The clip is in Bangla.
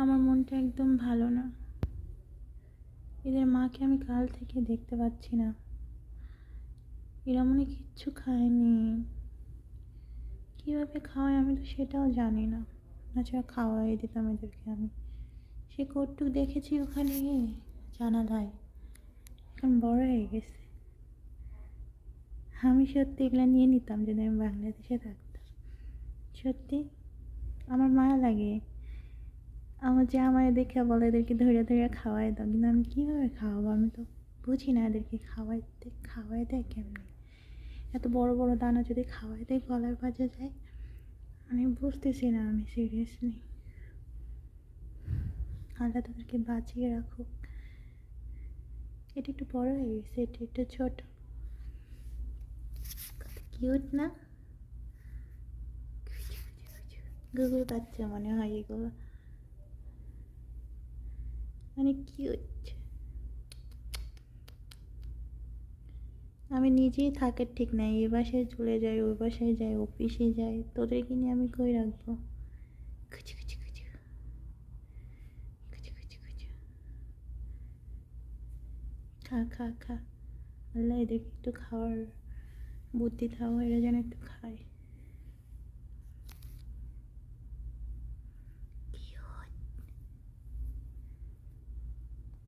আমার মনটা একদম ভালো না। এদের মাকে আমি কাল থেকে দেখতে পাচ্ছি না। এরা মনে কিচ্ছু খায়নি। কীভাবে খাওয়ায় আমি তো সেটাও জানি না। তাছাড়া খাওয়াই দিতাম এদেরকে আমি। সে কটুক দেখেছি ওখানে জানালায়, এখন বড় হয়ে গেছে। আমি সত্যি এগুলো নিয়ে নিতাম যদি আমি বাংলাদেশে থাকতাম। সত্যি আমার মায়া লাগে। আমার যে আমায় দেখে বলে এদেরকে ধরে ধরে খাওয়াই দাও, কিন্তু আমি কীভাবে খাওয়াবো? আমি তো বুঝি না এদেরকে খাওয়াই দেয় কেমনি। এত বড় বড় দানা যদি খাওয়াই দেয় গলায় বাজা যায়, আমি বুঝতেছি না। আমি সিরিয়াসলি আল্লাহ তাদেরকে বাঁচিয়ে রাখুক। এটা একটু বড় হয়ে গেছে, এটা একটু ছোট। কিউট না? গুগুর বাচ্চা মনে হয় এগুলো, অনেক কিউট। আমি নিজেই থাকার ঠিক নাই, এ বাসায় চলে যাই, ওই বাসায় যাই, অফিসে যাই, তোদেরকে নিয়ে আমি কই রাখবো? খুচু খুচু খুচু খুচু খুচু খুচু। খা খা খা, আল্লাহ এদেরকে একটু খাওয়ার বুদ্ধি দাও, এরা যেন একটু খায়।